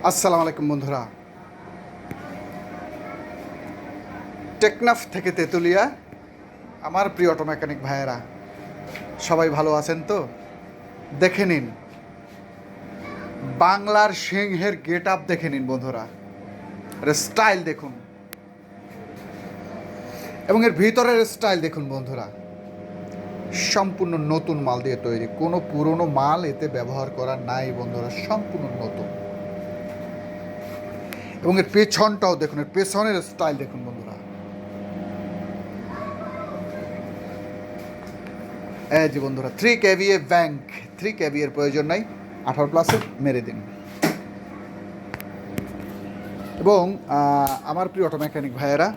আসসালামু আলাইকুম বন্ধুরা। টেকনাফ থেকে তেঁতুলিয়া আমার প্রিয় অটো মেকানিক ভাইয়েরা, সবাই ভালো আছেন তো? দেখে নিন বাংলার সিংহের গেট আপ, দেখে নিন বন্ধুরা, এর স্টাইল দেখুন এবং এর ভিতরের স্টাইল দেখুন বন্ধুরা। সম্পূর্ণ নতুন মাল দিয়ে তৈরি, কোনো পুরনো মাল এতে ব্যবহার করা নাই বন্ধুরা, সম্পূর্ণ নতুন। এবং এর পেছনটাও দেখুন, এর পেছনের স্টাইল দেখুন বন্ধুরা। এই যে বন্ধুরা, 3 kVA ব্যাংক, 3 kVA এর প্রয়োজন নাই, 18+ মেরে দিন। এবং আমার প্রিয় অটো মেকানিক ভাইয়েরা,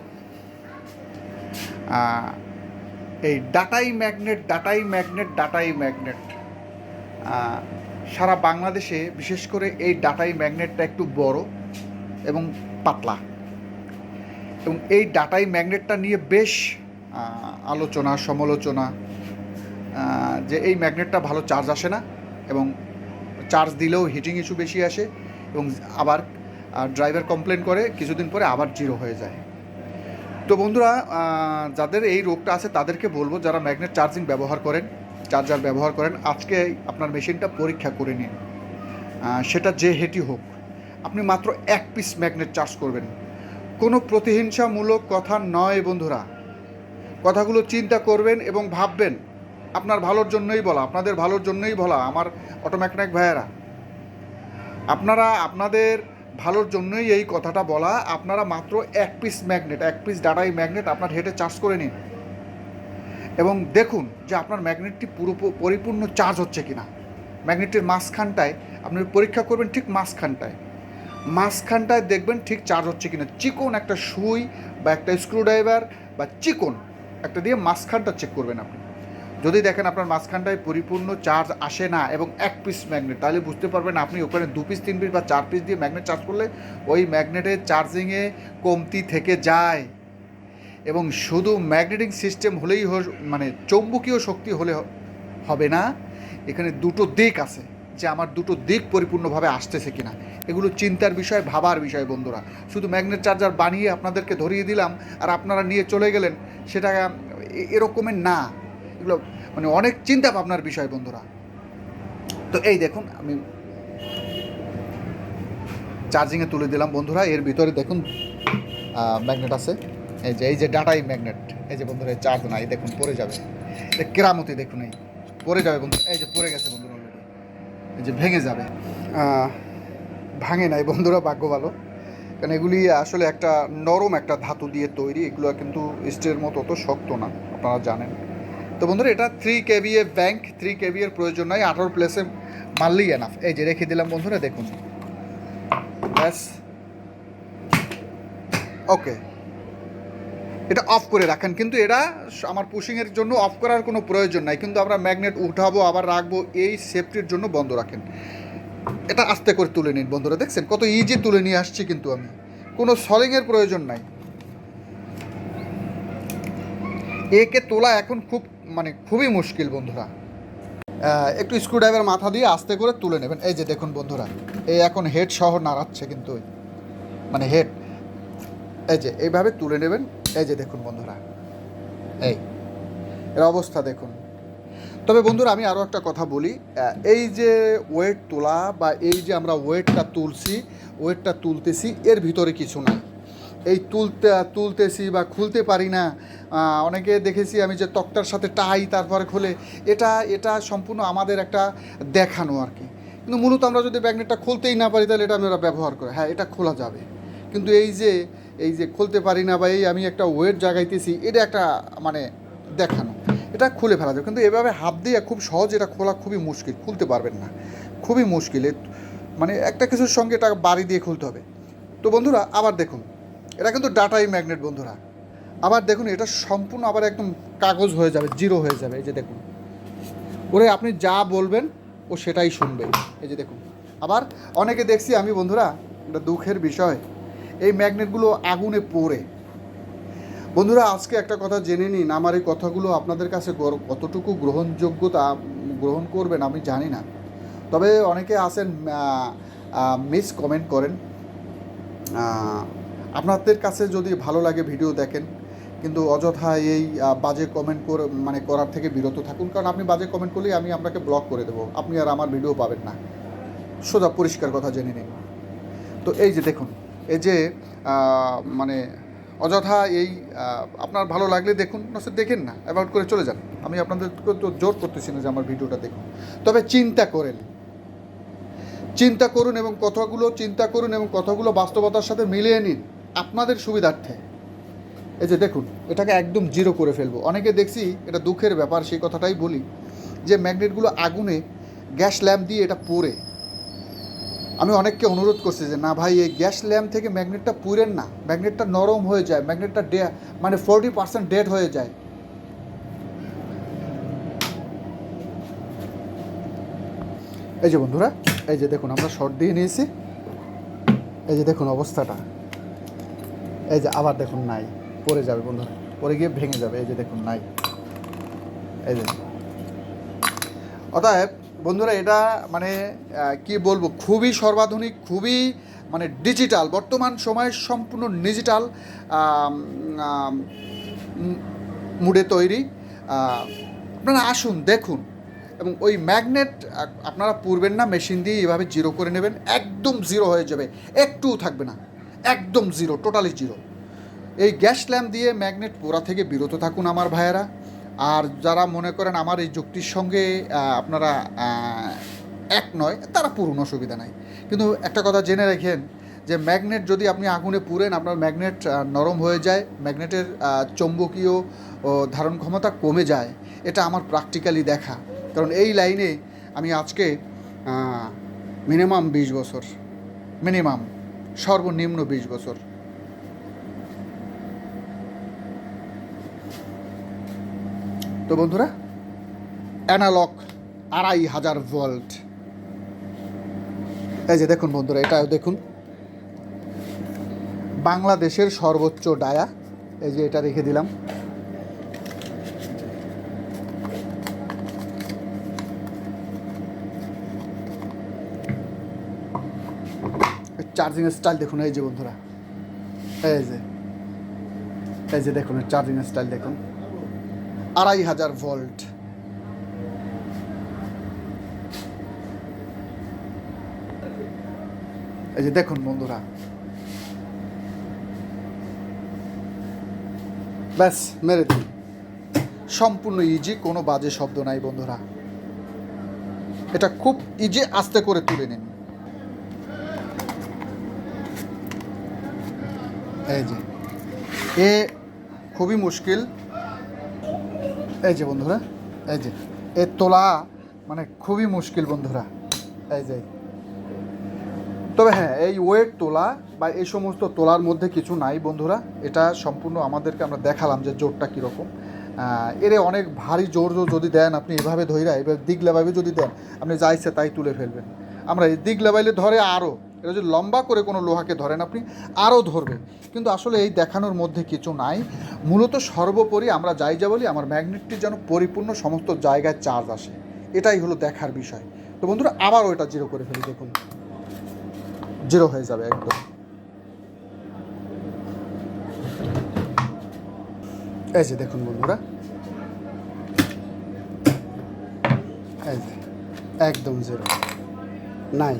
এই ডাটাই ম্যাগনেট সারা বাংলাদেশে, বিশেষ করে এই ডাটাই ম্যাগনেটটা একটু বড় এবং পাতলা, এবং এই ডাটাই ম্যাগনেটটা নিয়ে বেশ আলোচনা সমালোচনা, যে এই ম্যাগনেটটা ভালো চার্জ আসে না এবং চার্জ দিলেও হিটিং ইস্যু বেশি আসে, এবং আবার ড্রাইভার কমপ্লেন করে কিছুদিন পরে আবার জিরো হয়ে যায়। তো বন্ধুরা, যাদের এই রোগটা আছে তাদেরকে বলবো, যারা ম্যাগনেট চার্জার ব্যবহার করেন, আজকে আপনার মেশিনটা পরীক্ষা করে নিন। সেটা যে হেটি হোক, আপনি মাত্র 1 পিস ম্যাগনেট চার্জ করবেন। কোনো প্রতিহিংসামূলক কথা নয় বন্ধুরা, কথাগুলো চিন্তা করবেন এবং ভাববেন, আপনার ভালোর জন্যই বলা, আপনাদের ভালোর জন্যই বলা আমার অটো মেকানিক ভাইয়েরা। আপনাদের ভালোর জন্যই এই কথাটা বলা। আপনারা মাত্র 1 পিস ডাটাই ম্যাগনেট আপনার হেডে চার্জ করে নিন এবং দেখুন যে আপনার ম্যাগনেটটি পরিপূর্ণ চার্জ হচ্ছে কিনা। ম্যাগনেটটির মাঝখানটায় আপনি পরীক্ষা করবেন, ঠিক মাঝখানটায় দেখবেন ঠিক চার্জ হচ্ছে কিনা। চিকন একটা সুই বা একটা স্ক্রুড্রাইভার বা চিকন একটা দিয়ে মাঝখানটা চেক করবেন আপনি। যদি দেখেন আপনার মাঝখানটায় পরিপূর্ণ চার্জ আসে না এবং 1 পিস ম্যাগনেট, তাহলে বুঝতে পারবেন আপনি ওখানে 2 পিস 3 পিস বা 4 পিস দিয়ে ম্যাগনেট চার্জ করলে ওই ম্যাগনেটের চার্জিংয়ে কমতি থেকে যায়। এবং শুধু ম্যাগনেটিক সিস্টেম হলেই মানে চৌম্বকীয় শক্তি হলে হবে না, এখানে দুটো দিক আছে, যে আমার দুটো দিক পরিপূর্ণভাবে আসতেছে কিনা। এগুলো চিন্তার বিষয়, ভাবার বিষয় বন্ধুরা। শুধু ম্যাগনেট চার্জার বানিয়ে আপনাদেরকে ধরিয়ে দিলাম আর আপনারা নিয়ে চলে গেলেন, সেটা এরকমের না। এগুলো মানে অনেক চিন্তা ভাবনার বিষয় বন্ধুরা। তো এই দেখুন, আমি চার্জিংয়ে তুলে দিলাম বন্ধুরা। এর ভিতরে দেখুন ম্যাগনেট আছে, এই যে ডাটাই ম্যাগনেট। এই যে বন্ধুরা, চার্জ নাই, দেখুন পড়ে যাবে, কেরামতি দেখুন, এই পড়ে যাবে বন্ধু, এই যে পড়ে গেছে বন্ধুরা অলরেডি, এই যে ভেঙে যাবে। ভাঙে নাই বন্ধুরা, ভাগ্য ভালো, কারণ এগুলি আসলে একটা নরম একটা ধাতু দিয়ে তৈরি, এগুলো কিন্তু স্টিলের মতো অত শক্ত না, আপনারা জানেন। তো বন্ধুরা, এটা 3 kVA ব্যাংক, 3 kVA প্রয়োজন নয়, 18+ মারলেই এনাফ। এই যে রেখে দিলাম বন্ধুরা, দেখুন, ব্যাস, ওকে। এটা অফ করে রাখেন, কিন্তু এটা আমার পুশিংয়ের জন্য অফ করার কোনো প্রয়োজন নাই, কিন্তু আমরা ম্যাগনেট উঠাবো আবার রাখবো, এই সেফটির জন্য বন্ধ রাখেন। এটা আস্তে করে তুলে নিন বন্ধুরা, দেখছেন কত ইজি তুলে নিয়ে আসছি, কিন্তু আমি কোনো সলিংয়ের প্রয়োজন নাই। একে তোলা এখন খুবই মুশকিল বন্ধুরা। একটু স্ক্রুড্রাইভার মাথা দিয়ে আস্তে করে তুলে নেবেন। এই যে দেখুন বন্ধুরা, এই এখন হেড সহ নাড়াচ্ছে, কিন্তু মানে হেড, এই যে এইভাবে তুলে নেবেন। এই যে দেখুন বন্ধুরা, এর অবস্থা দেখুন। তবে বন্ধুরা, আমি আরও একটা কথা বলি, এই যে ওয়েট তোলা বা এই যে আমরা ওয়েটটা তুলতেছি, এর ভিতরে কিছু নাই। এই তুলতেছি বা খুলতে পারি না, অনেকে দেখেছি আমি যে তক্তার সাথে টাই তারপরে খুলে, এটা সম্পূর্ণ আমাদের একটা দেখানো আর কি। কিন্তু মূলত আমরা যদি ম্যাগনেটটা খুলতেই না পারি, তাহলে এটা আমরা ব্যবহার করি, হ্যাঁ এটা খোলা যাবে, কিন্তু এই যে খুলতে পারি না বা এই আমি একটা ওয়েট জাগাইতেছি, এটা একটা মানে দেখানো, এটা খুলে ফেলা যাবে। কিন্তু এভাবে হাত দিয়ে খুব সহজ এটা খোলা খুবই মুশকিল, খুলতে পারবেন না, খুবই মুশকিল। মানে একটা কিছুর সঙ্গে এটা বাড়ি দিয়ে খুলতে হবে। তো বন্ধুরা, আবার দেখুন, এটা কিন্তু ডাটাই ম্যাগনেট বন্ধুরা। আবার দেখুন, এটা সম্পূর্ণ আবার একদম কাগজ হয়ে যাবে, জিরো হয়ে যাবে। এই যে দেখুন, ওরে আপনি যা বলবেন ও সেটাই শুনবে। এই যে দেখুন, আবার অনেকে দেখছি আমি বন্ধুরা, এটা দুঃখের বিষয়, এই ম্যাগনেটগুলো আগুনে পোড়ে। বন্ধুরা, আজকে একটা কথা জেনে নিন, আমার এই কথাগুলো আপনাদের কাছে কতটুকু গ্রহণ করবেন আমি জানি না। তবে অনেকে আছেন মিস কমেন্ট করেন। আপনাদের কাছে যদি ভালো লাগে ভিডিও দেখেন, কিন্তু অযথা এই বাজে কমেন্ট করার থেকে বিরত থাকুন, কারণ আপনি বাজে কমেন্ট করলেই আমি আপনাকে ব্লক করে দেবো, আপনি আর আমার ভিডিও পাবেন না। সোজা পরিষ্কার কথা জেনে নিন। তো এই যে দেখুন, এই যে মানে অযথা এই আপনার ভালো লাগলে দেখুন, নচেত দেখেন না, অ্যাভয়েড করে চলে যান। আমি আপনাদেরকে তো জোর করতেছি না যে আমার ভিডিওটা দেখুন, তবে চিন্তা করুন এবং কথাগুলো বাস্তবতার সাথে মিলিয়ে নিন আপনাদের সুবিধার্থে। এই যে দেখুন, এটাকে একদম জিরো করে ফেলবো। অনেকে দেখছি, এটা দুঃখের ব্যাপার, সেই কথাটাই বলি, যে ম্যাগনেটগুলো আগুনে গ্যাস ল্যাম্প দিয়ে এটা পোড়ে। আমি অনেককে অনুরোধ করছি যে না ভাই, এই গ্যাস ল্যাম্প থেকে ম্যাগনেটটা পুড়েন না, ম্যাগনেটটা নরম হয়ে যায়, ম্যাগনেটটা 40% ডেড হয়ে যায়। এই যে বন্ধুরা, এই যে দেখুন, আমরা শর্ট দিয়ে নিয়েছি, এই যে দেখুন অবস্থাটা, এই যে আবার দেখুন নাই, পড়ে যাবে বন্ধুরা, পড়ে গিয়ে ভেঙে যাবে। এই যে দেখুন নাই, এই যে। অতএব বন্ধুরা, এটা মানে কি বলবো, খুবই সর্বাধুনিক, খুবই মানে ডিজিটাল, বর্তমান সময়ে সম্পূর্ণ ডিজিটাল মুডে তৈরি। আপনারা আসুন, দেখুন, এবং ওই ম্যাগনেট আপনারা পুরবেন না, মেশিন দিয়ে এভাবে জিরো করে নেবেন, একদম জিরো হয়ে যাবে, একটুও থাকবে না, একদম জিরো, টোটালি জিরো। এই গ্যাস ল্যাম্প দিয়ে ম্যাগনেট পোড়া থেকে বিরত থাকুন আমার ভাইয়েরা। আর যারা মনে করেন আমার এই যুক্তির সঙ্গে আপনারা এক নয়, তারা পুরনো অসুবিধা নাই। কিন্তু একটা কথা জেনে রাখেন, যে ম্যাগনেট যদি আপনি আগুনে পুড়েন, আপনার ম্যাগনেট নরম হয়ে যায়, ম্যাগনেটের চৌম্বকীয় ধারণ ক্ষমতা কমে যায়। এটা আমার প্র্যাকটিক্যালি দেখা, কারণ এই লাইনে আমি আজকে মিনিমাম 20 বছর, সর্বনিম্ন 20 বছর। তো বন্ধুরা, অ্যানালগ 2500 ভোল্ট, এই যে দেখুন বন্ধুরা, এটাও দেখুন, বাংলাদেশের সর্বোচ্চ ডায়া। এই যে এটা রেখে দিলাম, চার্জিং স্টাইল দেখুন। এই যে বন্ধুরা, এই যে দেখুন চার্জিং স্টাইল দেখুন, 2500 ভোল্ট। এই যে দেখুন বন্ধুরা, ব্যাস মেরে দিন, সম্পূর্ণ ইজি, কোনো বাজে শব্দ নাই বন্ধুরা। এটা খুব ইজি, আস্তে করে তুলে নিন। এই যে খুবই মুশকিল। এই যে বন্ধুরা, এই যে তোলা মানে খুবই মুশকিল বন্ধুরা। এই যে, তবে হ্যাঁ, এই ওয়েট তোলা বা এই সমস্ত তোলার মধ্যে কিছু নাই বন্ধুরা। এটা সম্পূর্ণ আমাদেরকে আমরা দেখালাম যে জোরটা কীরকম। এরে অনেক ভারী জোর যদি দেন আপনি, এভাবে ধইরা এবার দিক লেবাইবে যদি দেন, আপনি যা ইচ্ছে তাই তুলে ফেলবেন। আমরা এই দিক লেবাইলে ধরে আরও, এটা যদি লম্বা করে কোনো লোহাকে ধরেন আপনি, আরও ধরবে। কিন্তু আসলে এই দেখানোর মধ্যে কিছু নাই। মূলত সর্বোপরি আমরা যাই যা বলি, আমার ম্যাগনেটটি যেন পরিপূর্ণ সমস্ত জায়গায় চার্জ আসে, এটাই হলো দেখার বিষয়। তো বন্ধুরা, আবারও এটা জিরো করে ফেলি, দেখুন জিরো হয়ে যাবে একদম। এই যে দেখুন বন্ধুরা, এই যে একদম জিরো নাই।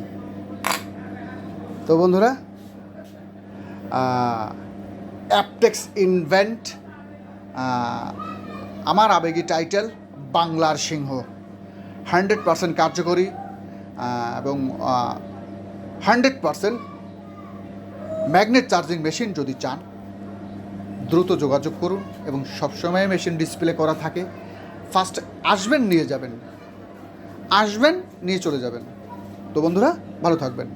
তো বন্ধুরা, অ্যাপটেক্স ইনভেন্ট, আমার আবেগী টাইটেল বাংলার সিংহ, 100% কার্যকরী এবং 100% ম্যাগনেট চার্জিং মেশিন। যদি চান দ্রুত যোগাযোগ করুন, এবং সবসময় মেশিন ডিসপ্লে করা থাকে। ফার্স্ট আসবেন, নিয়ে যাবেন, আসবেন, নিয়ে চলে যাবেন। তো বন্ধুরা, ভালো থাকবেন।